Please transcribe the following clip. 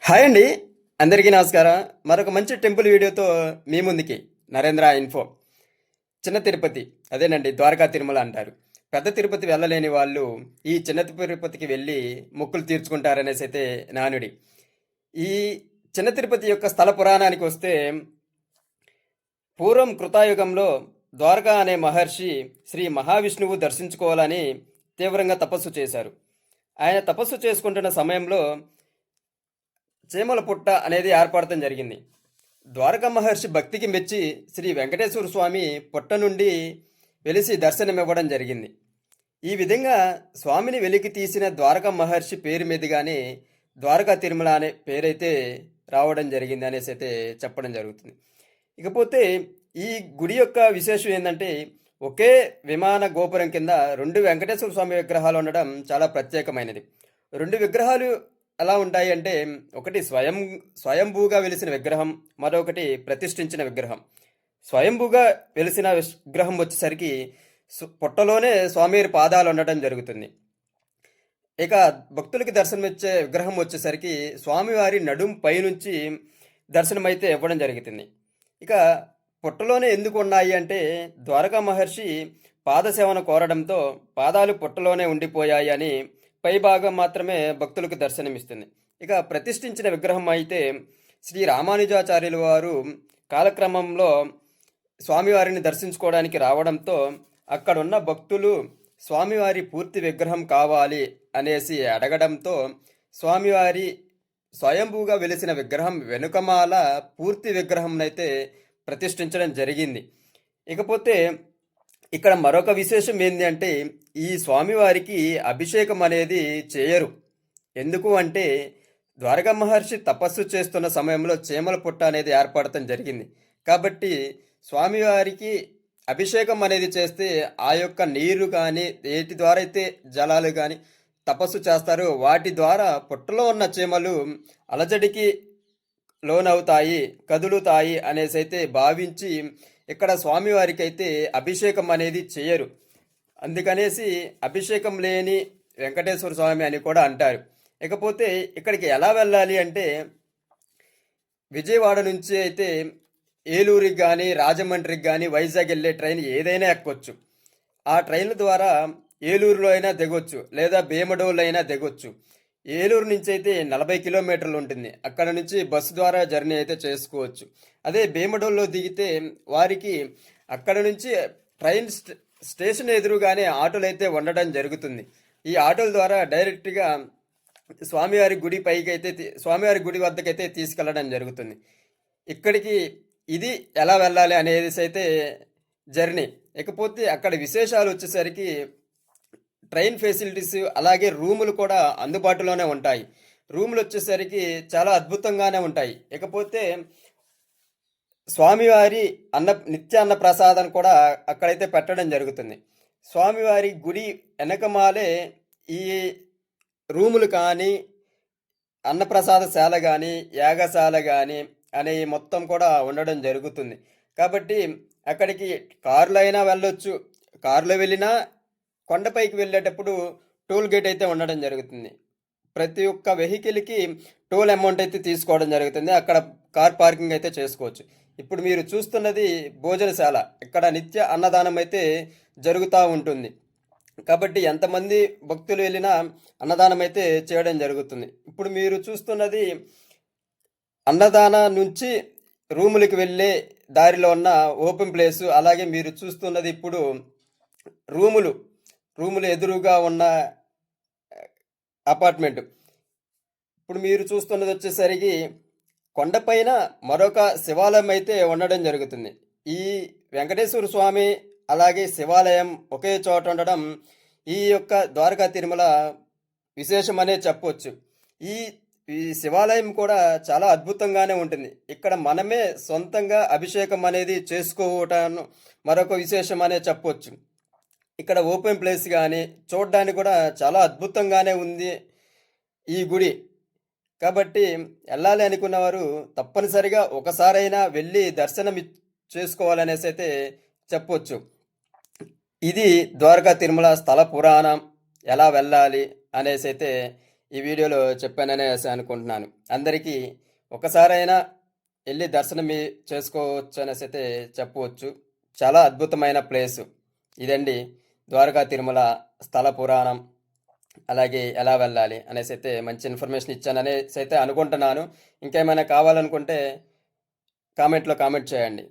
Hi అండి. అందరికీ నమస్కారం. మరొక మంచి టెంపుల్ వీడియోతో మీ ముందుకి నరేంద్ర ఇన్ఫో. చిన్న తిరుపతి అదేనండి, ద్వారకా తిరుమల అంటారు. పెద్ద తిరుపతి వెళ్ళలేని వాళ్ళు ఈ చిన్న తిరుపతికి వెళ్ళి మొక్కులు తీర్చుకుంటారనేసి అయితే నానుడి. ఈ చిన్న తిరుపతి యొక్క స్థల పురాణానికి వస్తే, పూర్వం కృతాయుగంలో ద్వారకా అనే మహర్షి శ్రీ మహావిష్ణువు దర్శించుకోవాలని తీవ్రంగా తపస్సు చేశారు. ఆయన తపస్సు చేసుకుంటున్న సమయంలో చీమల పుట్ట అనేది ఏర్పడటం జరిగింది. ద్వారకా మహర్షి భక్తికి మెచ్చి శ్రీ వెంకటేశ్వర స్వామి పుట్ట నుండి వెలిసి దర్శనమివ్వడం జరిగింది. ఈ విధంగా స్వామిని వెలికి తీసిన ద్వారకా మహర్షి పేరు మీదుగానే ద్వారకా తిరుమల అనే పేరైతే రావడం జరిగింది అనేసి అయితే చెప్పడం జరుగుతుంది. ఇకపోతే ఈ గుడి యొక్క విశేషం ఏంటంటే, ఒకే విమాన గోపురం కింద రెండు వెంకటేశ్వర స్వామి విగ్రహాలు ఉండడం చాలా ప్రత్యేకమైనది. రెండు విగ్రహాలు ఎలా ఉంటాయి అంటే, ఒకటి స్వయంభూగా వెలిసిన విగ్రహం, మరొకటి ప్రతిష్ఠించిన విగ్రహం. స్వయంభూగా వెలిసిన విగ్రహం వచ్చేసరికి పుట్టలోనే స్వామివారి పాదాలు ఉండటం జరుగుతుంది. ఇక భక్తులకి దర్శనమిచ్చే విగ్రహం వచ్చేసరికి స్వామివారి నడుం పైనుంచి దర్శనమైతే ఇవ్వడం జరుగుతుంది. ఇక పుట్టలోనే ఎందుకు ఉన్నాయి అంటే, ద్వారకా మహర్షి పాదసేవను కోరడంతో పాదాలు పుట్టలోనే ఉండిపోయాయి అని పైభాగం మాత్రమే భక్తులకు దర్శనమిస్తుంది. ఇక ప్రతిష్ఠించిన విగ్రహం అయితే శ్రీ రామానుజాచార్యుల వారు కాలక్రమంలో స్వామివారిని దర్శించుకోవడానికి రావడంతో అక్కడున్న భక్తులు స్వామివారి పూర్తి విగ్రహం కావాలి అనేసి అడగడంతో స్వామివారి స్వయంభూగా వెలిసిన విగ్రహం వెనుకమాల పూర్తి విగ్రహంనైతే ప్రతిష్ఠించడం జరిగింది. ఇకపోతే ఇక్కడ మరొక విశేషం ఏంటి అంటే, ఈ స్వామివారికి అభిషేకం అనేది చేయరు. ఎందుకు అంటే, ద్వారకా మహర్షి తపస్సు చేస్తున్న సమయంలో చీమల పుట్ట అనేది ఏర్పడటం జరిగింది. కాబట్టి స్వామివారికి అభిషేకం అనేది చేస్తే ఆ యొక్క నీరు కానీ, ఏటి ద్వారా అయితే జలాలు కానీ తపస్సు చేస్తారో వాటి ద్వారా పుట్టలో ఉన్న చీమలు అలజడికి లోనవుతాయి, కదులుతాయి అనేసి అయితే భావించి ఇక్కడ స్వామివారికి అయితే అభిషేకం అనేది చేయరు. అందుకనేసి అభిషేకం లేని వెంకటేశ్వర స్వామి అని కూడా అంటారు. ఇకపోతే ఇక్కడికి ఎలా వెళ్ళాలి అంటే, విజయవాడ నుంచి అయితే ఏలూరుకి కానీ, రాజమండ్రికి కానీ, వైజాగ్ వెళ్ళే ట్రైన్ ఏదైనా ఎక్కొచ్చు. ఆ ట్రైన్ల ద్వారా ఏలూరులో అయినా దిగొచ్చు, లేదా భీమడోలు అయినా దిగొచ్చు. ఏలూరు నుంచి అయితే 40 కిలోమీటర్లు ఉంటుంది. అక్కడ నుంచి బస్సు ద్వారా జర్నీ అయితే చేసుకోవచ్చు. అదే భీమడోల్లో దిగితే వారికి అక్కడ నుంచి ట్రైన్ స్టేషన్ ఎదురుగానే ఆటోలు అయితే ఉండడం జరుగుతుంది. ఈ ఆటోల ద్వారా డైరెక్ట్గా స్వామివారి గుడి పైకి అయితే స్వామివారి గుడి వద్దకైతే తీసుకెళ్లడం జరుగుతుంది. ఇక్కడికి ఇది ఎలా వెళ్ళాలి అనేది అయితే జర్నీ. ఇకపోతే అక్కడ విశేషాలు వచ్చేసరికి ట్రైన్ ఫెసిలిటీస్ అలాగే రూములు కూడా అందుబాటులోనే ఉంటాయి. రూములు వచ్చేసరికి చాలా అద్భుతంగానే ఉంటాయి. ఇకపోతే స్వామివారి నిత్య అన్న ప్రసాదం కూడా అక్కడైతే పెట్టడం జరుగుతుంది. స్వామివారి గుడి వెనకమాలే ఈ రూములు కానీ, అన్నప్రసాదశాల కానీ, యాగశాల కానీ అనేవి మొత్తం కూడా ఉండడం జరుగుతుంది. కాబట్టి అక్కడికి కారులో అయినా వెళ్ళొచ్చు. కారులో వెళ్ళినా కొండపైకి వెళ్ళేటప్పుడు టోల్ గేట్ అయితే ఉండడం జరుగుతుంది. ప్రతి ఒక్క వెహికల్కి టోల్ అమౌంట్ అయితే తీసుకోవడం జరుగుతుంది. అక్కడ కార్ పార్కింగ్ అయితే చేసుకోవచ్చు. ఇప్పుడు మీరు చూస్తున్నది భోజనశాల. ఇక్కడ నిత్య అన్నదానం అయితే జరుగుతూ ఉంటుంది. కాబట్టి ఎంతమంది భక్తులు వెళ్ళినా అన్నదానం అయితే చేయడం జరుగుతుంది. ఇప్పుడు మీరు చూస్తున్నది అన్నదాన నుంచి రూములకి వెళ్ళే దారిలో ఉన్న ఓపెన్ ప్లేసు. అలాగే మీరు చూస్తున్నది ఇప్పుడు రూములు ఎదురుగా ఉన్న అపార్ట్మెంట్. ఇప్పుడు మీరు చూస్తున్నది వచ్చేసరికి కొండపైన మరొక శివాలయం అయితే ఉండడం జరుగుతుంది. ఈ వెంకటేశ్వర స్వామి అలాగే శివాలయం ఒకే చోట ఉండడం ఈ యొక్క ద్వారకా తిరుమల విశేషమనే చెప్పవచ్చు. ఈ ఈ శివాలయం కూడా చాలా అద్భుతంగానే ఉంటుంది. ఇక్కడ మనమే సొంతంగా అభిషేకం అనేది చేసుకోవటం మరొక విశేషం అనే చెప్పవచ్చు. ఇక్కడ ఓపెన్ ప్లేస్ కానీ చూడడానికి కూడా చాలా అద్భుతంగానే ఉంది ఈ గుడి. కాబట్టి వెళ్ళాలి అనుకున్నవారు తప్పనిసరిగా ఒకసారైనా వెళ్ళి దర్శనం చేసుకోవాలనేసి అయితే చెప్పవచ్చు. ఇది ద్వారకా తిరుమల స్థల పురాణం, ఎలా వెళ్ళాలి అనేసి అయితే ఈ వీడియోలో చెప్పాననేసి అనుకుంటున్నాను. అందరికీ ఒకసారైనా వెళ్ళి దర్శనం చేసుకోవచ్చు అనేసి అయితే చెప్పవచ్చు. చాలా అద్భుతమైన ప్లేసు ఇదండి. ద్వారకా తిరుమల స్థల పురాణం, అలాగే ఎలా వెళ్ళాలి అనేసి అయితే మంచి ఇన్ఫర్మేషన్ ఇచ్చాననేసి అయితే అనుకుంటున్నాను. ఇంకేమైనా కావాలనుకుంటే కామెంట్లో కామెంట్ చేయండి.